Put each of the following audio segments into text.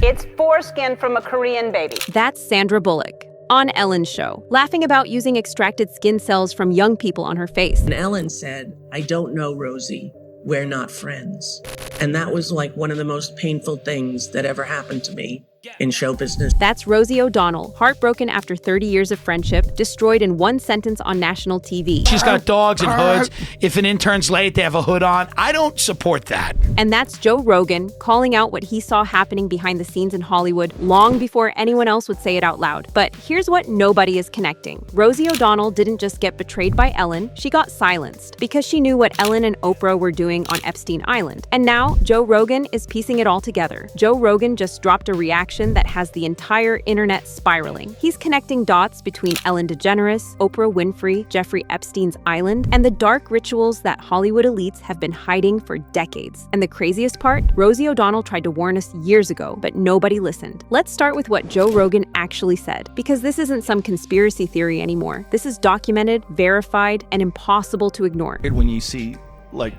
It's foreskin from a Korean baby. That's Sandra Bullock on Ellen's show, laughing about using extracted skin cells from young people on her face. And Ellen said, "I don't know, Rosie. We're not friends." And that was like one of the most painful things that ever happened to me in show business. That's Rosie O'Donnell, heartbroken after 30 years of friendship, destroyed in one sentence on national TV. She's got dogs and hoods. If an intern's late, they have a hood on. I don't support that. And that's Joe Rogan calling out what he saw happening behind the scenes in Hollywood long before anyone else would say it out loud. But here's what nobody is connecting. Rosie O'Donnell didn't just get betrayed by Ellen, she got silenced because she knew what Ellen and Oprah were doing on Epstein Island. And now Joe Rogan is piecing it all together. Joe Rogan just dropped a reaction that has the entire internet spiraling. He's connecting dots between Ellen DeGeneres, Oprah Winfrey, Jeffrey Epstein's island, and the dark rituals that Hollywood elites have been hiding for decades. And the craziest part, Rosie O'Donnell tried to warn us years ago, but nobody listened. Let's start with what Joe Rogan actually said, because this isn't some conspiracy theory anymore. This is documented, verified, and impossible to ignore. When you see, like,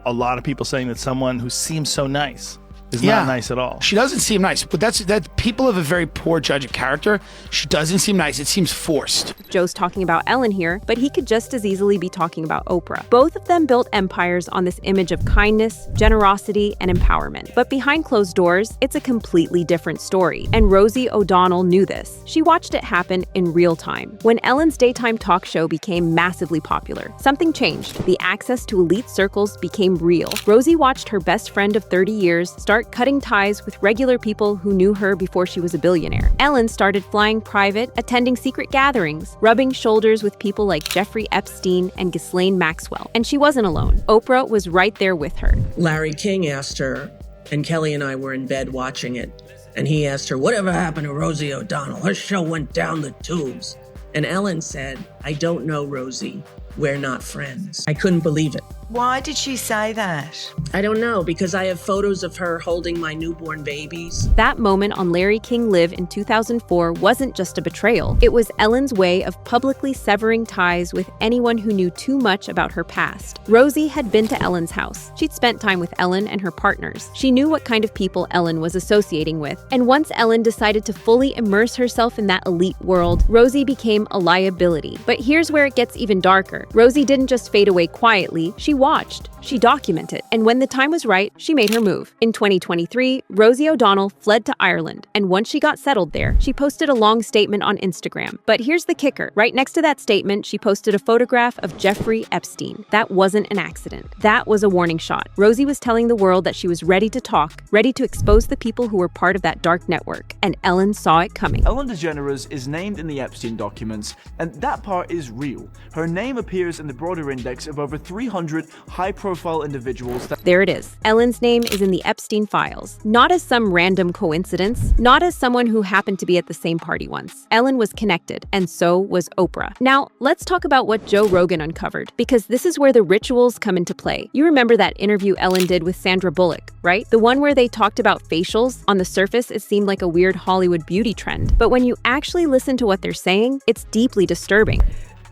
a lot of people saying that someone who seems so nice is not nice at all. She doesn't seem nice, but that people have a very poor judge of character. She doesn't seem nice. It seems forced. Joe's talking about Ellen here, but he could just as easily be talking about Oprah. Both of them built empires on this image of kindness, generosity, and empowerment. But behind closed doors, it's a completely different story. And Rosie O'Donnell knew this. She watched it happen in real time. When Ellen's daytime talk show became massively popular, something changed. The access to elite circles became real. Rosie watched her best friend of 30 years start cutting ties with regular people who knew her before she was a billionaire. Ellen started flying private, attending secret gatherings, rubbing shoulders with people like Jeffrey Epstein and Ghislaine Maxwell. And she wasn't alone. Oprah was right there with her. Larry King asked her, and Kelly and I were in bed watching it, and he asked her, "Whatever happened to Rosie O'Donnell? Her show went down the tubes." And Ellen said, "I don't know, Rosie. We're not friends." I couldn't believe it. Why did she say that? I don't know, because I have photos of her holding my newborn babies. That moment on Larry King Live in 2004 wasn't just a betrayal. It was Ellen's way of publicly severing ties with anyone who knew too much about her past. Rosie had been to Ellen's house. She'd spent time with Ellen and her partners. She knew what kind of people Ellen was associating with. And once Ellen decided to fully immerse herself in that elite world, Rosie became a liability. But here's where it gets even darker. Rosie didn't just fade away quietly. She watched, she documented, and when the time was right, she made her move. In 2023, Rosie O'Donnell fled to Ireland, and once she got settled there, she posted a long statement on Instagram. But here's the kicker. Right next to that statement, she posted a photograph of Jeffrey Epstein. That wasn't an accident. That was a warning shot. Rosie was telling the world that she was ready to talk, ready to expose the people who were part of that dark network, and Ellen saw it coming. Ellen DeGeneres is named in the Epstein documents, and that part is real. Her name appears in the broader index of over 300 high-profile individuals. There it is. Ellen's name is in the Epstein files. Not as some random coincidence, not as someone who happened to be at the same party once. Ellen was connected, and so was Oprah. Now, let's talk about what Joe Rogan uncovered, because this is where the rituals come into play. You remember that interview Ellen did with Sandra Bullock, right? The one where they talked about facials? On the surface, it seemed like a weird Hollywood beauty trend. But when you actually listen to what they're saying, it's deeply disturbing.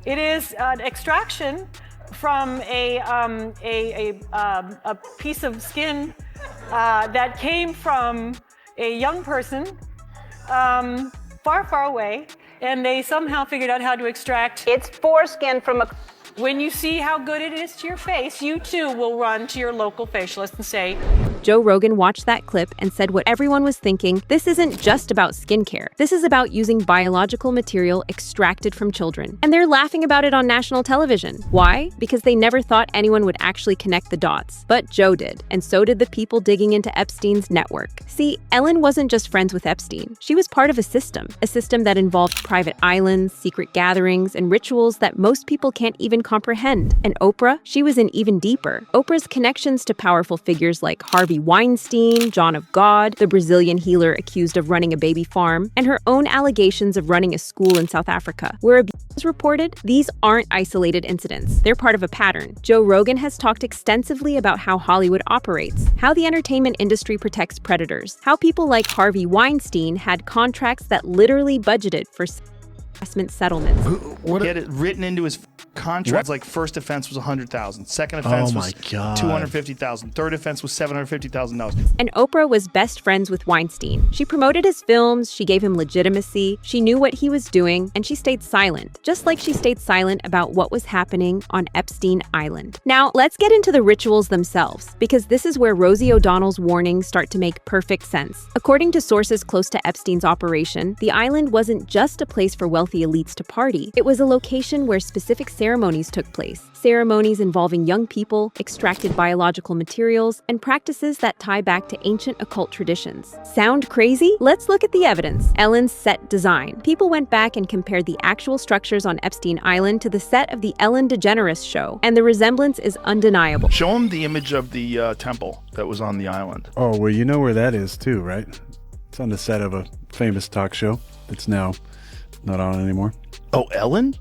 It is an extraction from a piece of skin that came from a young person far, far away, and they somehow figured out how to extract. It's foreskin from a. When you see how good it is to your face, you too will run to your local facialist and say. Joe Rogan watched that clip and said what everyone was thinking, this isn't just about skincare. This is about using biological material extracted from children. And they're laughing about it on national television. Why? Because they never thought anyone would actually connect the dots. But Joe did, and so did the people digging into Epstein's network. See, Ellen wasn't just friends with Epstein. She was part of a system that involved private islands, secret gatherings, and rituals that most people can't even comprehend. And Oprah, she was in even deeper. Oprah's connections to powerful figures like Harvey Weinstein, John of God, the Brazilian healer accused of running a baby farm, and her own allegations of running a school in South Africa, where abuse was reported, these aren't isolated incidents. They're part of a pattern. Joe Rogan has talked extensively about how Hollywood operates, how the entertainment industry protects predators, how people like Harvey Weinstein had contracts that literally budgeted for investment settlements. He had it written into his contract. Like first offense was $100,000, second offense was $250,000, third offense was $750,000. And Oprah was best friends with Weinstein. She promoted his films, she gave him legitimacy, she knew what he was doing, and she stayed silent, just like she stayed silent about what was happening on Epstein Island. Now, let's get into the rituals themselves, because this is where Rosie O'Donnell's warnings start to make perfect sense. According to sources close to Epstein's operation, the island wasn't just a place for wealthy elites to party. It was a location where specific ceremonies took place. Ceremonies involving young people, extracted biological materials, and practices that tie back to ancient occult traditions. Sound crazy? Let's look at the evidence. Ellen's set design. People went back and compared the actual structures on Epstein Island to the set of the Ellen DeGeneres show, and the resemblance is undeniable. Show him the image of the temple that was on the island. Oh, well, you know where that is too, right? It's on the set of a famous talk show that's now not on anymore. Oh, Ellen?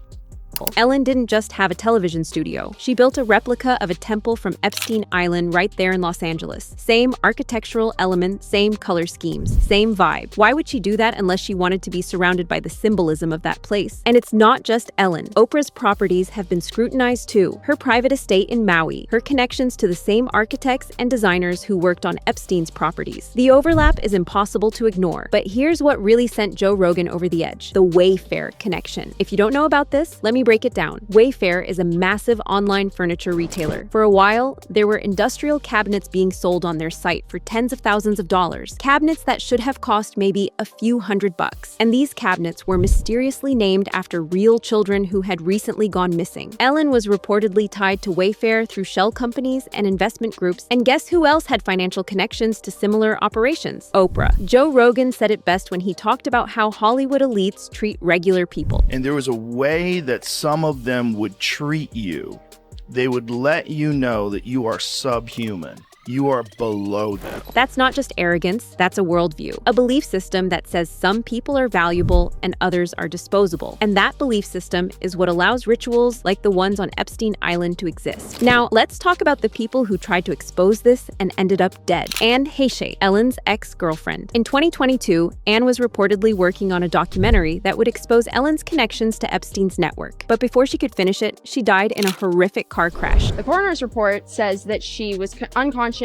Ellen didn't just have a television studio. She built a replica of a temple from Epstein Island right there in Los Angeles. Same architectural elements, same color schemes, same vibe. Why would she do that unless she wanted to be surrounded by the symbolism of that place? And it's not just Ellen. Oprah's properties have been scrutinized too. Her private estate in Maui, her connections to the same architects and designers who worked on Epstein's properties. The overlap is impossible to ignore. But here's what really sent Joe Rogan over the edge: the Wayfair connection. If you don't know about this, let me break it down. Wayfair is a massive online furniture retailer. For a while, there were industrial cabinets being sold on their site for tens of thousands of dollars. Cabinets that should have cost maybe a few $100. And these cabinets were mysteriously named after real children who had recently gone missing. Ellen was reportedly tied to Wayfair through shell companies and investment groups. And guess who else had financial connections to similar operations? Oprah. Joe Rogan said it best when he talked about how Hollywood elites treat regular people. And there was a way that some of them would treat you. They would let you know that you are subhuman. You are below them. That's not just arrogance, that's a worldview. A belief system that says some people are valuable and others are disposable. And that belief system is what allows rituals like the ones on Epstein Island to exist. Now, let's talk about the people who tried to expose this and ended up dead. Anne Heche, Ellen's ex-girlfriend. In 2022, Anne was reportedly working on a documentary that would expose Ellen's connections to Epstein's network. But before she could finish it, she died in a horrific car crash. The coroner's report says that she was unconscious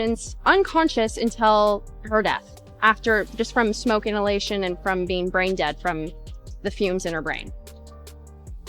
until her death, just from smoke inhalation and from being brain dead from the fumes in her brain.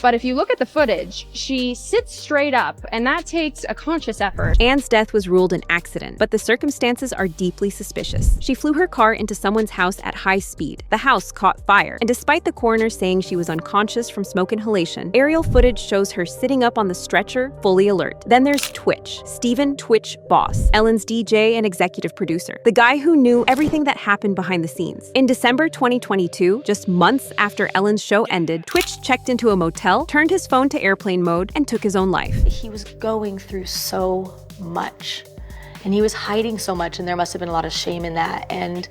But if you look at the footage, she sits straight up, and that takes a conscious effort. Anne's death was ruled an accident, but the circumstances are deeply suspicious. She flew her car into someone's house at high speed. The house caught fire, and despite the coroner saying she was unconscious from smoke inhalation, aerial footage shows her sitting up on the stretcher, fully alert. Then there's Twitch, Stephen Twitch Boss, Ellen's DJ and executive producer, the guy who knew everything that happened behind the scenes. In December 2022, just months after Ellen's show ended, Twitch checked into a motel, turned his phone to airplane mode, and took his own life. He was going through so much, and he was hiding so much, and there must have been a lot of shame in that, and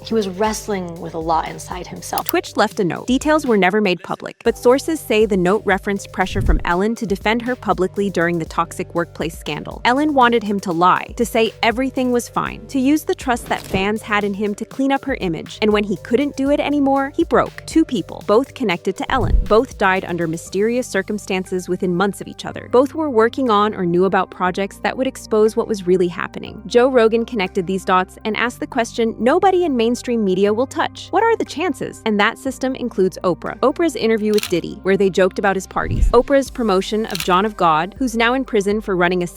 he was wrestling with a lot inside himself. Twitch left a note. Details were never made public, but sources say the note referenced pressure from Ellen to defend her publicly during the toxic workplace scandal. Ellen wanted him to lie, to say everything was fine, to use the trust that fans had in him to clean up her image. And when he couldn't do it anymore, he broke. Two people, both connected to Ellen. Both died under mysterious circumstances within months of each other. Both were working on or knew about projects that would expose what was really happening. Joe Rogan connected these dots and asked the question nobody in mainstream media will touch. What are the chances? And that system includes Oprah. Oprah's interview with Diddy, where they joked about his parties. Oprah's promotion of John of God, who's now in prison for running a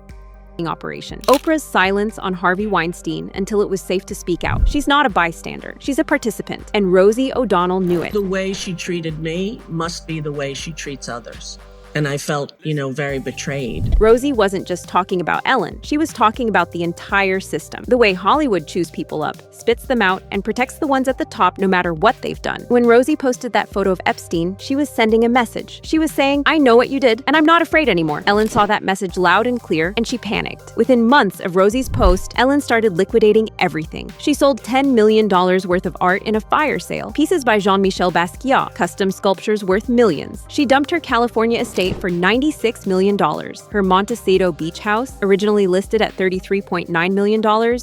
operation. Oprah's silence on Harvey Weinstein until it was safe to speak out. She's not a bystander. She's a participant. And Rosie O'Donnell knew it. The way she treated me must be the way she treats others. And I felt, very betrayed. Rosie wasn't just talking about Ellen. She was talking about the entire system. The way Hollywood chews people up, spits them out, and protects the ones at the top no matter what they've done. When Rosie posted that photo of Epstein, she was sending a message. She was saying, I know what you did, and I'm not afraid anymore. Ellen saw that message loud and clear, and she panicked. Within months of Rosie's post, Ellen started liquidating everything. She sold $10 million worth of art in a fire sale, pieces by Jean-Michel Basquiat, custom sculptures worth millions. She dumped her California estate estate for $96 million. Her Montecito beach house, originally listed at $33.9 million,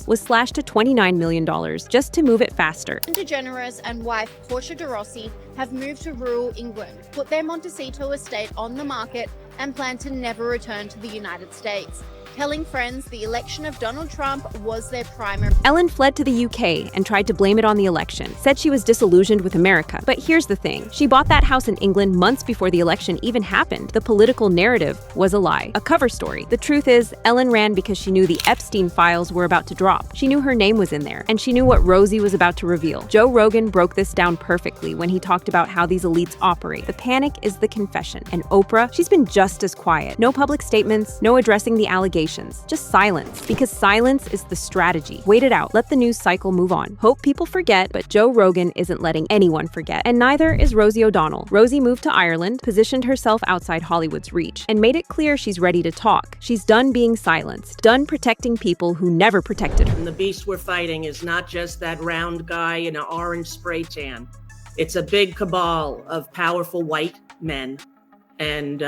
was slashed to $29 million just to move it faster. DeGeneres and wife Portia de Rossi have moved to rural England, put their Montecito estate on the market, and plan to never return to the United States, telling friends the election of Donald Trump was their primary. Ellen fled to the UK and tried to blame it on the election, said she was disillusioned with America. But here's the thing, she bought that house in England months before the election even happened. The political narrative was a lie, a cover story. The truth is, Ellen ran because she knew the Epstein files were about to drop. She knew her name was in there, and she knew what Rosie was about to reveal. Joe Rogan broke this down perfectly when he talked about how these elites operate. The panic is the confession. And Oprah, she's been just as quiet. No public statements, no addressing the allegations. Just silence, because silence is the strategy. Wait it out, let the news cycle move on. Hope people forget, but Joe Rogan isn't letting anyone forget. And neither is Rosie O'Donnell. Rosie moved to Ireland, positioned herself outside Hollywood's reach, and made it clear she's ready to talk. She's done being silenced, done protecting people who never protected her. And the beast we're fighting is not just that round guy in an orange spray tan. It's a big cabal of powerful white men. And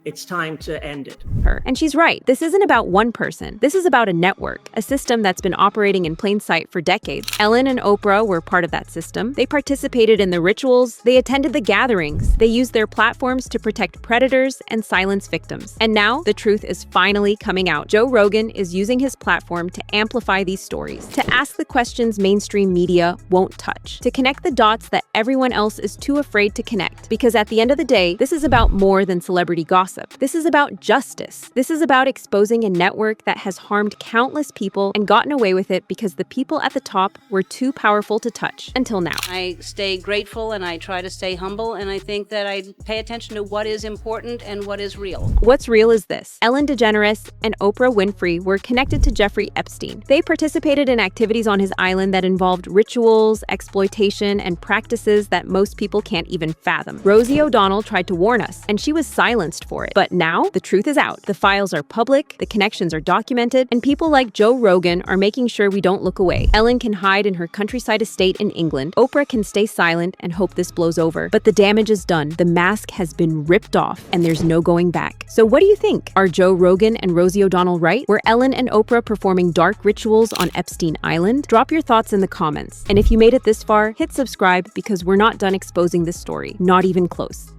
it's time to end it. And she's right. This isn't about one person. This is about a network, a system that's been operating in plain sight for decades. Ellen and Oprah were part of that system. They participated in the rituals. They attended the gatherings. They used their platforms to protect predators and silence victims. And now the truth is finally coming out. Joe Rogan is using his platform to amplify these stories, to ask the questions mainstream media won't touch, to connect the dots that everyone else is too afraid to connect. Because at the end of the day, this is about more than celebrity gossip. This is about justice. This is about exposing a network that has harmed countless people and gotten away with it because the people at the top were too powerful to touch until now. I stay grateful and I try to stay humble, and I think that I pay attention to what is important and what is real. What's real is this. Ellen DeGeneres and Oprah Winfrey were connected to Jeffrey Epstein. They participated in activities on his island that involved rituals, exploitation, and practices that most people can't even fathom. Rosie O'Donnell tried to warn us, and she was silenced for it. But now, the truth is out. The files are public, the connections are documented, and people like Joe Rogan are making sure we don't look away. Ellen can hide in her countryside estate in England. Oprah can stay silent and hope this blows over. But the damage is done. The mask has been ripped off, and there's no going back. So what do you think? Are Joe Rogan and Rosie O'Donnell right? Were Ellen and Oprah performing dark rituals on Epstein Island? Drop your thoughts in the comments. And if you made it this far, hit subscribe because we're not done exposing this story. Not even close.